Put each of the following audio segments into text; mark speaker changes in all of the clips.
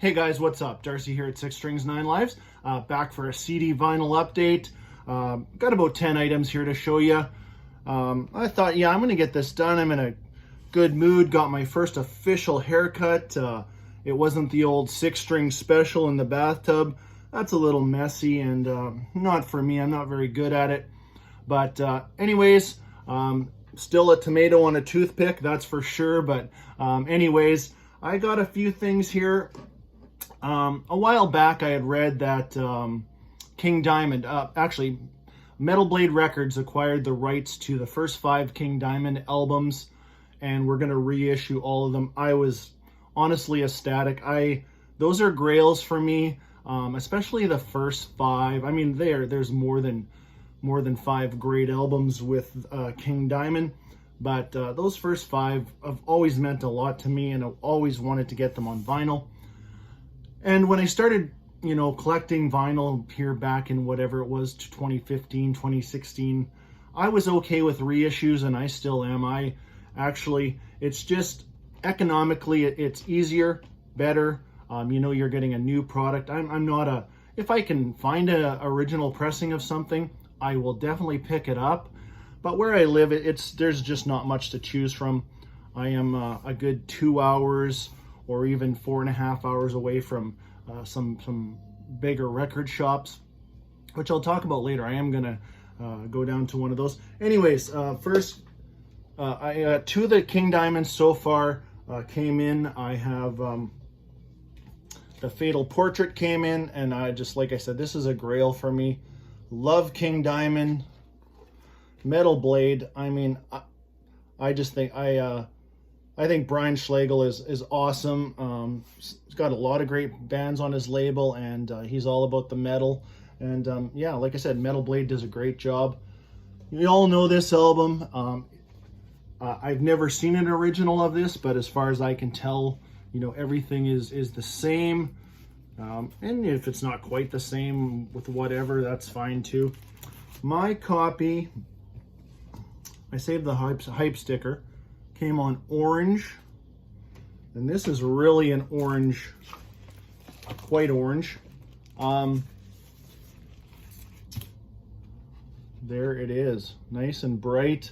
Speaker 1: Hey guys, what's up? Darcy here at 6 Strings 9 Lives, back for a CD vinyl update. Got about 10 items here to show you. I thought, yeah, I'm going to get this done. I'm in a good mood. Got my first official haircut. It wasn't the old 6-string special in the bathtub. That's a little messy and not for me. I'm not very good at it. But anyways, still a tomato on a toothpick, that's for sure. But anyways, I got a few things here. A while back I had read that King Diamond, actually Metal Blade Records acquired the rights to the first 5 King Diamond albums, and we're going to reissue all of them. I was honestly ecstatic. Those are grails for me, especially the first 5. I mean, there's more than 5 great albums with King Diamond, but those first 5 have always meant a lot to me, and I've always wanted to get them on vinyl. And when I started, collecting vinyl here back in whatever it was, 2015, 2016, I was okay with reissues, and I still am. It's just economically, it's easier, better. You're getting a new product. I'm not if I can find an original pressing of something, I will definitely pick it up. But where I live, there's just not much to choose from. I am a good 2 hours or even 4.5 hours away from some bigger record shops, which I'll talk about later. I am gonna go down to one of those. Anyways, first, I got 2 of the King Diamonds so far came in. I have the Fatal Portrait came in, and like I said, this is a grail for me. Love King Diamond. Metal Blade, I mean, I just think I think Brian Schlegel is awesome. He's got a lot of great bands on his label, and he's all about the metal. And yeah, like I said, Metal Blade does a great job. You all know this album. I've never seen an original of this, but as far as I can tell, everything is the same. And if it's not quite the same with whatever, that's fine too. My copy, I saved the hype sticker. Came on orange, and this is really an orange, quite orange. There it is, nice and bright.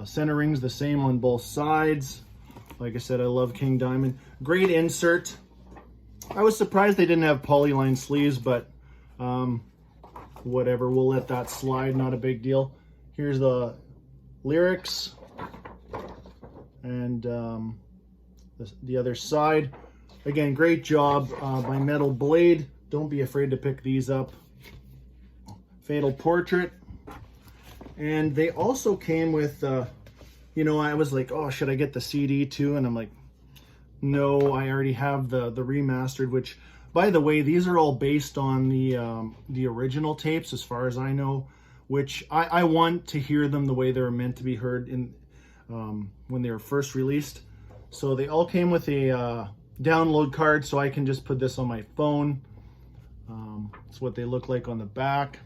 Speaker 1: Centering's the same on both sides. Like I said, I love King Diamond. Great insert. I was surprised they didn't have polyline sleeves, but whatever, we'll let that slide, not a big deal. Here's the lyrics. And the other side, again, great job by Metal Blade. Don't be afraid to pick these up. Fatal Portrait, and they also came with I was like, oh, should I get the CD too? And I'm like, no, I already have the remastered, which, by the way, these are all based on the original tapes as far as I know, which I want to hear them the way they were meant to be heard in when they were first released. So they all came with a download card, so I can just put this on my phone. That's what they look like on the back.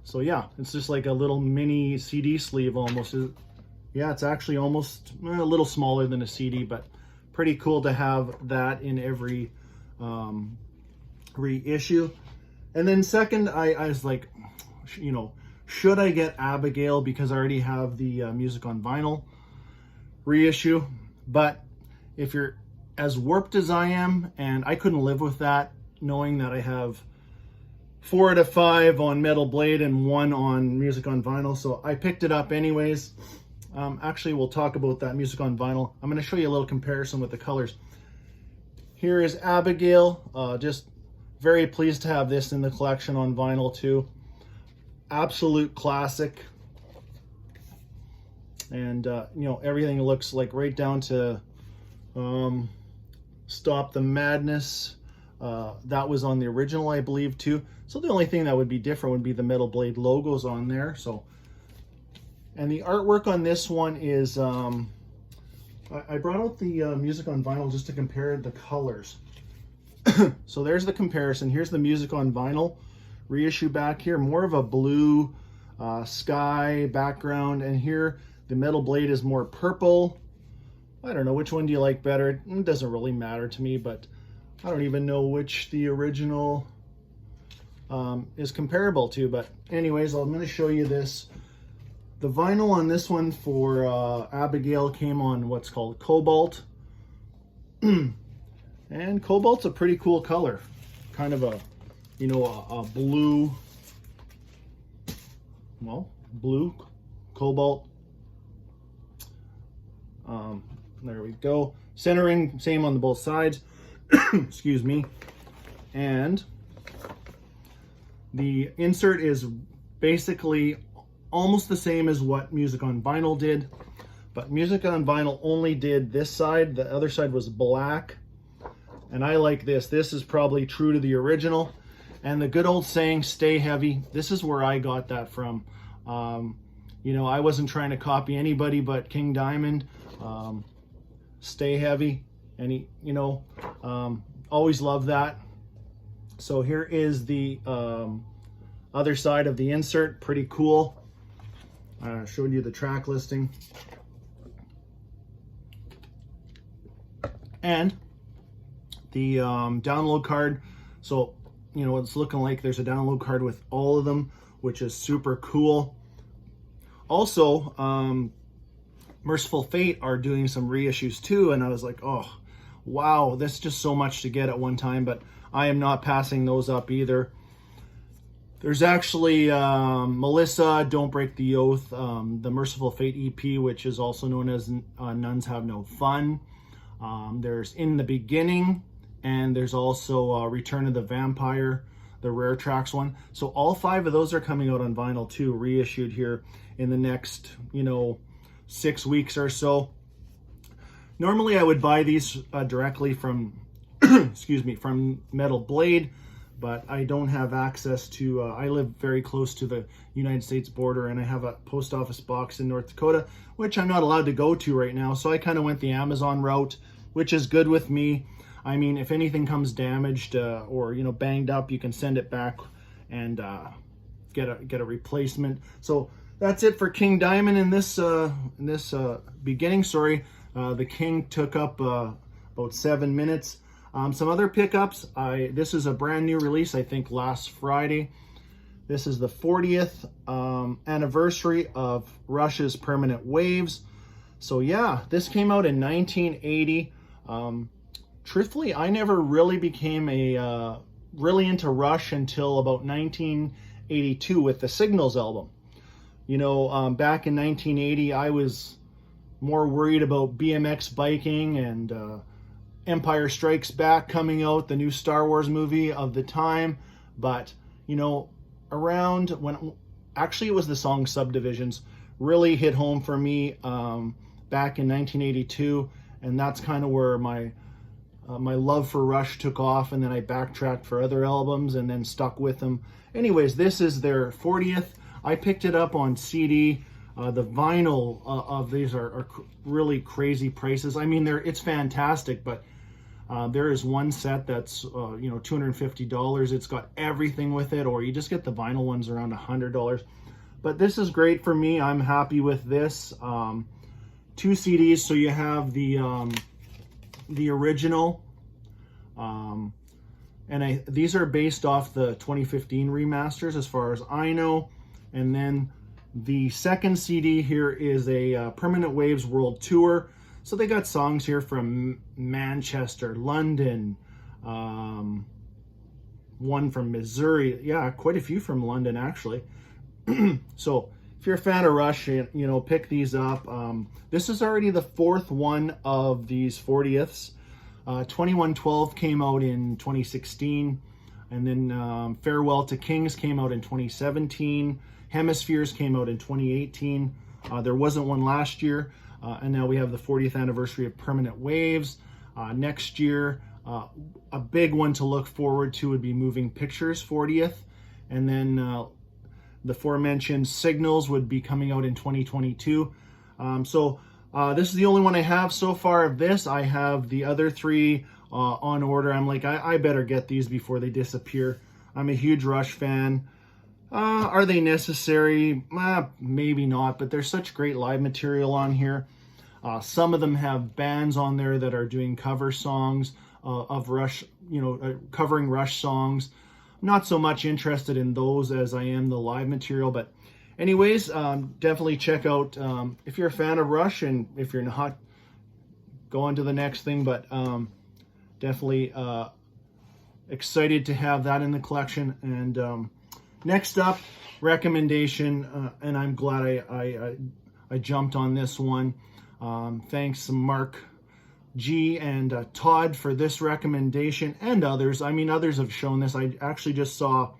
Speaker 1: So yeah, it's just like a little mini CD sleeve almost. Yeah, it's actually almost a little smaller than a CD, but pretty cool to have that in every reissue. And then second, I was like, should I get Abigail, because I already have the music on vinyl reissue? But if you're as warped as I am, and I couldn't live with that, knowing that I have 4 out of 5 on Metal Blade and 1 on music on vinyl, so I picked it up anyways. Actually, we'll talk about that music on vinyl. I'm going to show you a little comparison with the colors. Here is Abigail. Just very pleased to have this in the collection on vinyl too. Absolute classic, and everything looks like right down to Stop the Madness. That was on the original, I believe, too. So the only thing that would be different would be the Metal Blade logos on there. So, and the artwork on this one is I brought out the music on vinyl just to compare the colors. So there's the comparison. Here's the music on vinyl reissue back here, more of a blue sky background, and here the Metal Blade is more purple, I don't know, which one do you like better? It doesn't really matter to me, but I don't even know which the original is comparable to. But anyways, I'm going to show you this. The vinyl on this one for Abigail came on what's called cobalt. And cobalt's a pretty cool color. Kind of a, you know, a blue, well, blue, cobalt. There we go. Centering, same on the both sides. Excuse me. And the insert is basically almost the same as what Music on Vinyl did, but Music on Vinyl only did this side. The other side was black, and I like this. This is probably true to the original. And the good old saying, stay heavy. This is where I got that from. You know, I wasn't trying to copy anybody but King Diamond. Stay heavy, and he, you know, always love that. So here is the other side of the insert. Pretty cool. Showed you the track listing. And the download card. So, you know, it's looking like there's a download card with all of them, which is super cool. Also, Merciful Fate are doing some reissues too, and I was like, oh, wow, that's just so much to get at one time, but I am not passing those up either. There's actually Melissa, Don't Break the Oath, the Merciful Fate EP, which is also known as Nuns Have No Fun. There's In the Beginning, and there's also Return of the Vampire, the Rare Tracks one. So all 5 of those are coming out on vinyl too, reissued here in the next, you know, 6 weeks or so. Normally I would buy these directly from, excuse me, from Metal Blade, but I don't have access to, I live very close to the United States border, and I have a post office box in North Dakota, which I'm not allowed to go to right now. So I kind of went the Amazon route, which is good with me. I mean, if anything comes damaged or, you know, banged up, you can send it back and get a replacement. So that's it for King Diamond in this beginning story. The King took up about 7 minutes. Some other pickups. This is a brand new release, I think last Friday. This is the 40th anniversary of Rush's Permanent Waves. So yeah, this came out in 1980. Truthfully, I never really became really into Rush until about 1982 with the Signals album. You know, back in 1980, I was more worried about BMX biking and Empire Strikes Back coming out, the new Star Wars movie of the time. But, you know, around when, actually it was the song Subdivisions, really hit home for me back in 1982. And that's kind of where my love for Rush took off, and then I backtracked for other albums and then stuck with them. Anyways, this is their 40th. I picked it up on CD. The vinyl of these are really crazy prices. I mean, it's fantastic, but there is one set that's you know, $250. It's got everything with it, or you just get the vinyl ones around $100. But this is great for me. I'm happy with this. 2 CDs, so you have the original, and these are based off the 2015 remasters as far as I know. And then the second CD here is a Permanent Waves World Tour. So they got songs here from Manchester, London, one from Missouri. Yeah, quite a few from London actually. So if you're a fan of Rush, you know, pick these up. This is already the 4th one of these 40ths. 2112 came out in 2016, and then Farewell to Kings came out in 2017. Hemispheres came out in 2018. There wasn't one last year, and now we have the 40th anniversary of Permanent Waves. Next year, a big one to look forward to would be Moving Pictures 40th, and then the aforementioned Signals would be coming out in 2022. So this is the only one I have so far of this. I have the other 3 on order. I'm like, I better get these before they disappear. I'm a huge Rush fan. Are they necessary? Maybe not, but there's such great live material on here. Some of them have bands on there that are doing cover songs of Rush, covering Rush songs. Not so much interested in those as I am the live material, but anyways, definitely check out if you're a fan of Rush, and if you're not, go on to the next thing, but definitely excited to have that in the collection. And next up, recommendation, and I'm glad I jumped on this one. Thanks to Mark G and Todd for this recommendation, and others. I mean, others have shown this. I actually just saw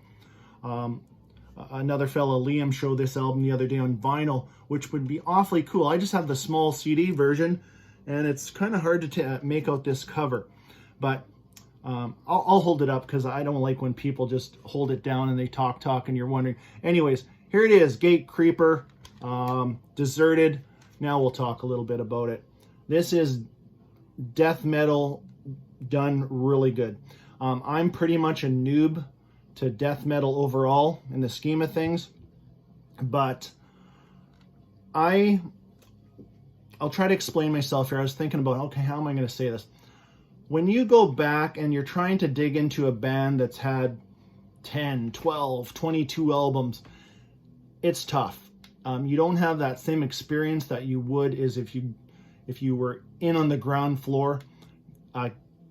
Speaker 1: another fellow, Liam, show this album the other day on vinyl, which would be awfully cool. I just have the small CD version, and it's kind of hard to make out this cover, but I'll hold it up because I don't like when people just hold it down and they talk and you're wondering. Anyways, here it is, Gate Creeper, Deserted. Now we'll talk a little bit about it. This is death metal done really good. I'm pretty much a noob to death metal overall in the scheme of things, but I'll try to explain myself here. I was thinking about, okay, how am I going to say this? When you go back and you're trying to dig into a band that's had 10, 12, 22 albums, it's tough. You don't have that same experience that you would is if you were in on the ground floor.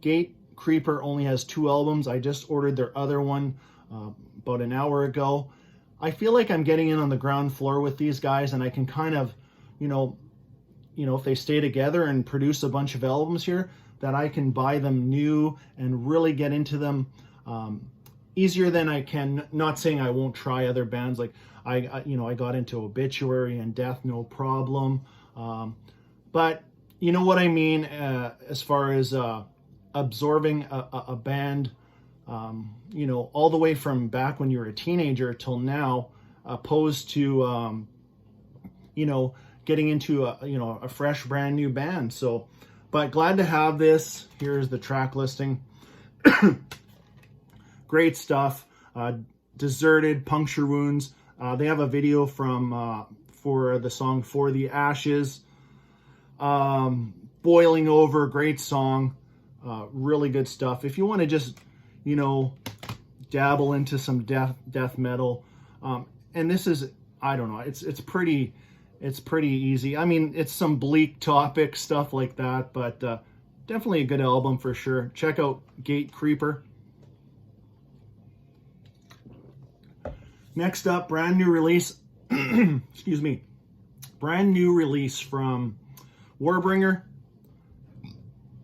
Speaker 1: Gate Creeper only has 2 albums. I just ordered their other one about an hour ago. I feel like I'm getting in on the ground floor with these guys, and I can kind of, if they stay together and produce a bunch of albums here, that I can buy them new and really get into them easier than I can. Not saying I won't try other bands. Like I got into Obituary and Death, no problem. But you know what I mean, as far as absorbing a band, all the way from back when you were a teenager till now, opposed to, getting into a fresh, brand new band. So, but glad to have this. Here's the track listing. Great stuff. Deserted, Puncture Wounds. They have a video for the song For the Ashes. Boiling Over, great song. Really good stuff. If you want to just, dabble into some death metal, and this is, I don't know, it's pretty easy. I mean, it's some bleak topic stuff like that, but definitely a good album for sure. Check out Gate Creeper. Next up, brand new release. Excuse me. Brand new release from Warbringer.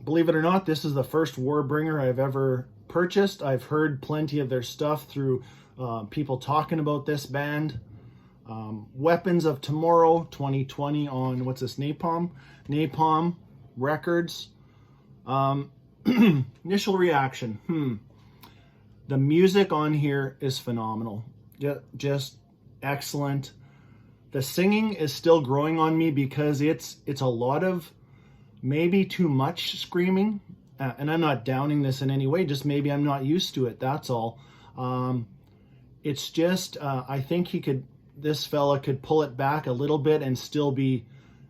Speaker 1: Believe it or not, this is the first Warbringer I've ever purchased. I've heard plenty of their stuff through people talking about this band. Weapons of Tomorrow 2020 on, what's this, Napalm Records. Initial reaction. The music on here is phenomenal. Just excellent. The singing is still growing on me because it's a lot of maybe too much screaming, and I'm not downing this in any way, just maybe I'm not used to it, that's all. It's just I think this fella could pull it back a little bit and still be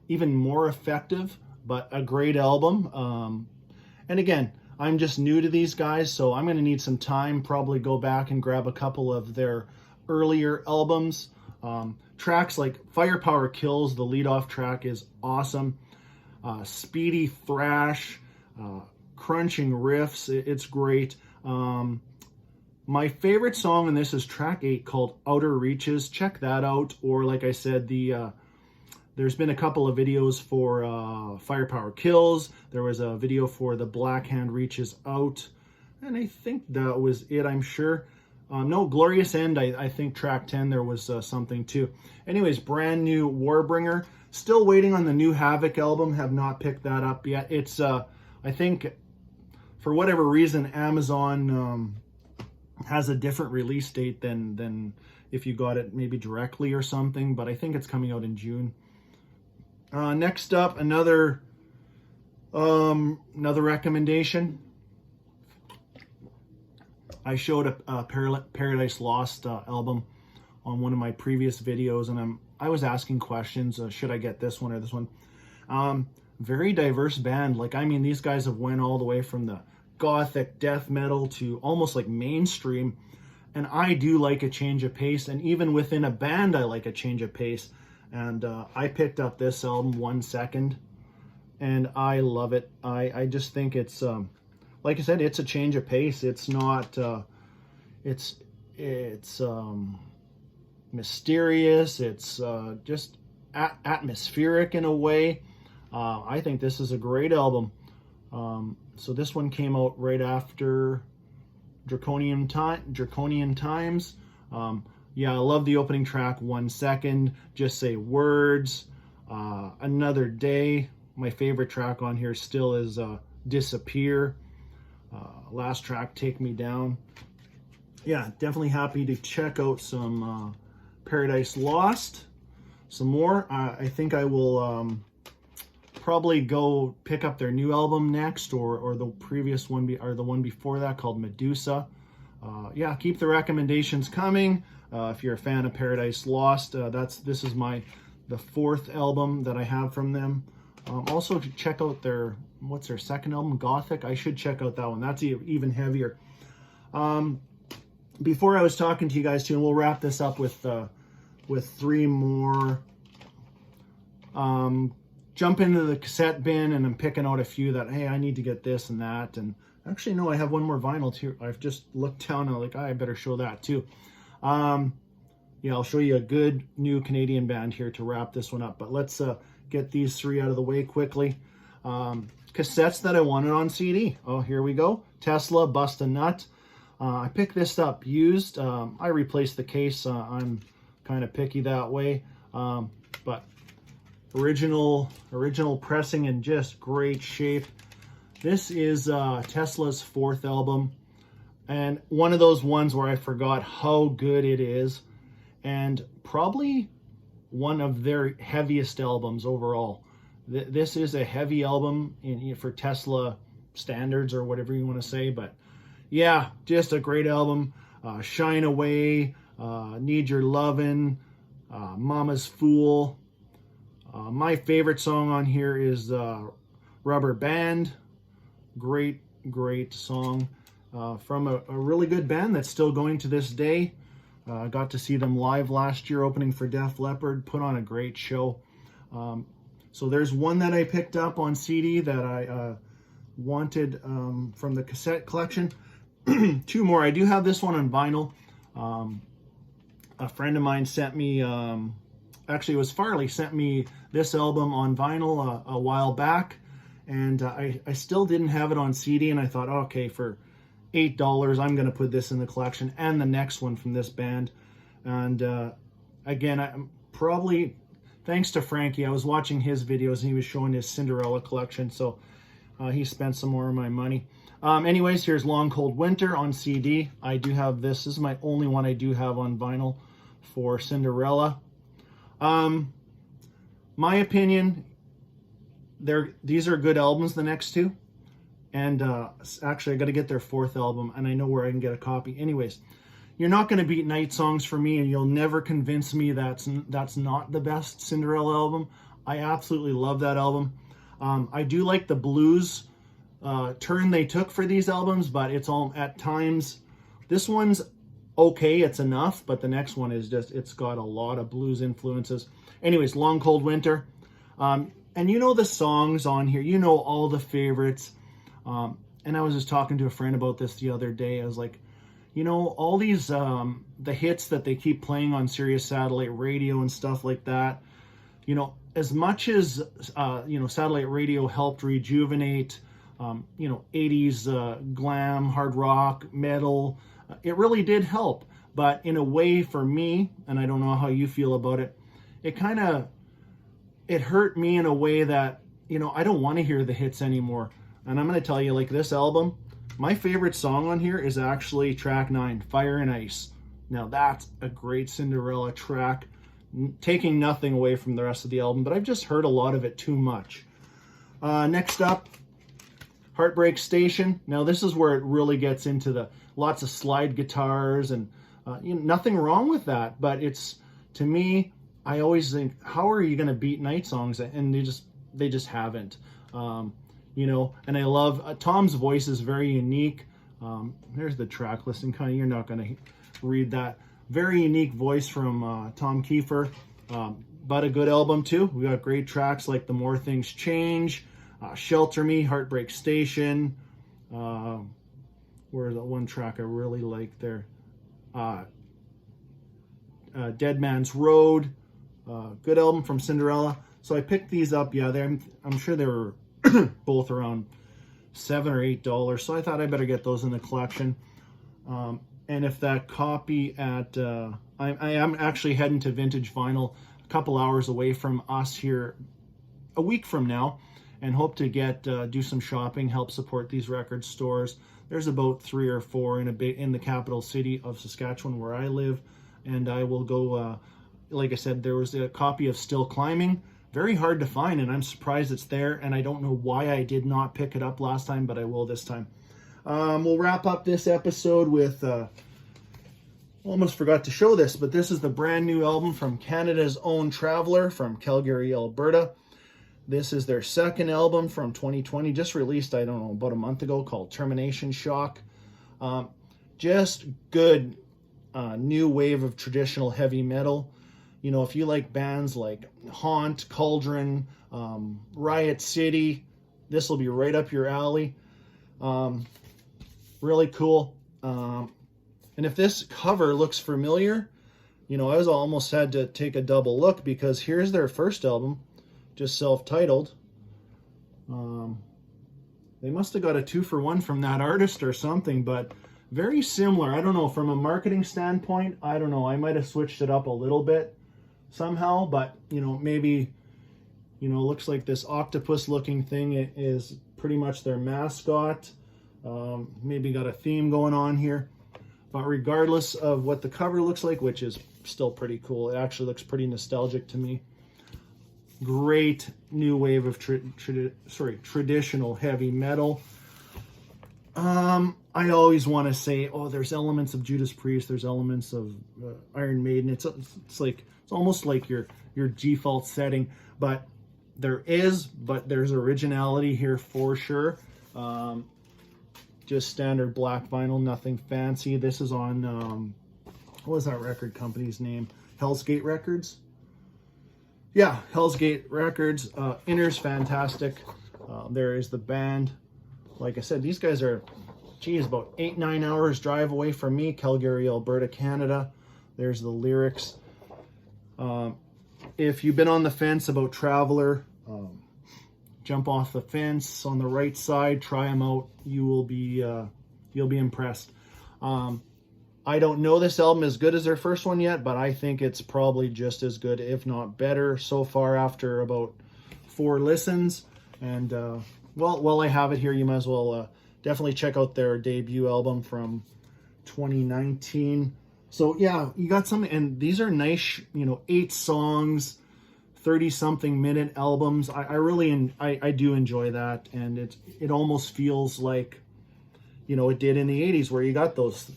Speaker 1: even more effective, but a great album. And again, I'm just new to these guys, so I'm going to need some time, probably go back and grab a couple of their earlier albums. Tracks like Firepower Kills, the lead-off track, is awesome. Speedy thrash, crunching riffs, it's great. My favorite song in this is track 8 called Outer Reaches. Check that out. Or like I said, there's been a couple of videos for Firepower Kills. There was a video for The Black Hand Reaches Out. And I think that was it, I'm sure. No, Glorious End, I think track 10 there was something too. Anyways, brand new Warbringer. Still waiting on the new Havoc album. Have not picked that up yet. It's, I think, for whatever reason, Amazon has a different release date than if you got it maybe directly or something. But I think it's coming out in June. Next up, another recommendation. I showed a Paradise Lost album on one of my previous videos, and I was asking questions. Should I get this one or this one? very diverse band. Like, I mean, these guys have went all the way from the gothic death metal to almost like mainstream. And I do like a change of pace. And even within a band, I like a change of pace. And I picked up this album 1 Second, and I love it. I just think it's, like I said, it's a change of pace. It's not, it's mysterious. It's just atmospheric in a way. I think this is a great album. So this one came out right after Draconian Times. Yeah, I love the opening track, 1 Second, Just Say Words, Another Day. My favorite track on here still is Disappear. Last track, Take Me Down. Yeah, definitely happy to check out some Paradise Lost. Some more. I think I will probably go pick up their new album next, or the previous one, or the one before that, called Medusa. Yeah, keep the recommendations coming. If you're a fan of Paradise Lost, this is the 4th album that I have from them. Also check out what's their second album, Gothic. I should check out that one. That's even heavier. Before I was talking to you guys too, and we'll wrap this up with 3 more. Jump into the cassette bin, and I'm picking out a few that, hey, I need to get this and that. And actually, no, I have one more vinyl too. I've just looked down and I'm like, I better show that too. Yeah, I'll show you a good new Canadian band here to wrap this one up. But let's get these 3 out of the way quickly. Cassettes that I wanted on CD. Oh, here we go. Tesla, Bust a Nut. I picked this up used. I replaced the case. I'm kind of picky that way. But original pressing in just great shape. This is Tesla's 4th album, and one of those ones where I forgot how good it is, and probably one of their heaviest albums overall. This is a heavy album for Tesla standards, or whatever you want to say, but yeah, just a great album. Shine Away, Need Your Lovin', Mama's Fool. My favorite song on here is Rubber Band. Great song from a really good band that's still going to this day. Got to see them live last year, opening for Def Leppard. Put on a great show. So there's one that I picked up on CD that I wanted from the cassette collection. 2 more. I do have this one on vinyl. A friend of mine sent me, actually it was Farley, sent me this album on vinyl a while back, and I still didn't have it on CD, and I thought, okay, for $8, I'm going to put this in the collection, and the next one from this band. And again, I'm probably, thanks to Frankie, I was watching his videos, and he was showing his Cinderella collection, so he spent some more of my money. Anyways, here's Long Cold Winter on CD. I do have this. This is my only one I do have on vinyl for Cinderella. My opinion, these are good albums, the next 2. And actually, I got to get their 4th album, and I know where I can get a copy. Anyways, you're not going to beat Night Songs for me, and you'll never convince me that's not the best Cinderella album. I absolutely love that album. I do like the blues turn they took for these albums, but it's all at times. This one's okay, it's enough, but the next one is just, it's got a lot of blues influences. Anyways, Long Cold Winter. And you know the songs on here, you know all the favorites. And I was just talking to a friend about this the other day. I was like, you know, all these, the hits that they keep playing on Sirius Satellite Radio and stuff like that, you know, as much as, you know, satellite radio helped rejuvenate, you know, 80s glam, hard rock, metal, it really did help. But in a way, for me, and I don't know how you feel about it, it hurt me in a way that, you know, I don't want to hear the hits anymore. And I'm going to tell you, like, this album, my favorite song on here is actually track 9, Fire and Ice. Now, that's a great Cinderella track, taking nothing away from the rest of the album, but I've just heard a lot of it too much. Next up, Heartbreak Station. Now, this is where it really gets into the lots of slide guitars, and you know, nothing wrong with that, but it's, to me, I always think, how are you going to beat Night Songs? And they just haven't. You know, and I love Tom's voice is very unique. There's the track listing. Kind of, you're not going to read that. Very unique voice from Tom Kiefer, but a good album too. We got great tracks like The More Things Change, Shelter Me, Heartbreak Station. Where's that one track I really like there? Dead Man's Road. Good album from Cinderella. So I picked these up. Yeah, I'm sure they were both around $7 or $8. So I thought I better get those in the collection. And if that copy at I am actually heading to Vintage Vinyl a couple hours away from us here a week from now, and hope to get do some shopping, help support these record stores. There's about 3 or 4 in the capital city of Saskatchewan where I live, and I will go. Like I said, there was a copy of Still Climbing. Very hard to find, and I'm surprised it's there, and I don't know why I did not pick it up last time, but I will this time. We'll wrap up this episode with, almost forgot to show this, but this is the brand new album from Canada's Own Traveler from Calgary, Alberta. This is their second album from 2020, just released, I don't know, about a month ago, called Termination Shock. Just good new wave of traditional heavy metal. You know, if you like bands like Haunt, Cauldron, Riot City, this will be right up your alley. Really cool. And if this cover looks familiar, you know, I almost had to take a double look, because here's their first album, just self-titled. They must have got a 2-for-1 from that artist or something, but very similar. I don't know, from a marketing standpoint, I don't know, I might have switched it up a little bit somehow, but you know, maybe, you know, looks like this octopus looking thing is pretty much their mascot. Maybe got a theme going on here, but regardless of what the cover looks like, which is still pretty cool, it actually looks pretty nostalgic to me. Great new wave of traditional heavy metal. I always want to say, oh, there's elements of Judas Priest, there's elements of Iron Maiden. It's almost like your default setting, but there's originality here for sure. Just standard black vinyl, nothing fancy. This is on what was that record company's name? Hell's Gate Records. Yeah, Hell's Gate Records. Inner's fantastic. There is the band. Like I said, these guys are, geez, about 8-9 hours drive away from me, Calgary, Alberta, Canada. There's the lyrics. If you've been on the fence about Traveler, jump off the fence on the right side, try them out. You'll be impressed. I don't know this album as good as their first one yet, but I think it's probably just as good, if not better, so far after about 4 listens. And well, while I have it here, you might as well definitely check out their debut album from 2019. So yeah, you got some, and these are nice, you know, 8 songs, 30-something minute albums. I do enjoy that, and it almost feels like, you know, it did in the 80s, where you got those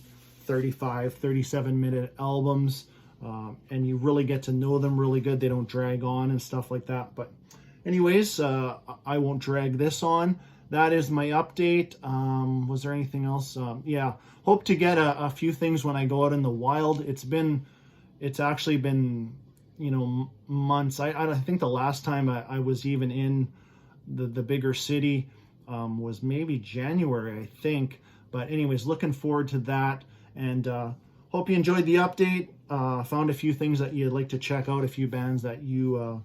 Speaker 1: 35, 37-minute albums, and you really get to know them really good. They don't drag on and stuff like that. But anyways, I won't drag this on. That is my update. Was there anything else? Yeah, hope to get a few things when I go out in the wild. It's actually been, you know, months. I think the last time I was even in the bigger city was maybe January, I think. But anyways, looking forward to that, and hope you enjoyed the update. Found a few things that you'd like to check out, a few bands that you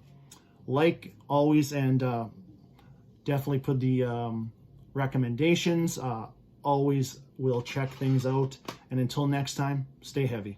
Speaker 1: like always, and definitely put the recommendations. Always will check things out, and until next time, stay heavy.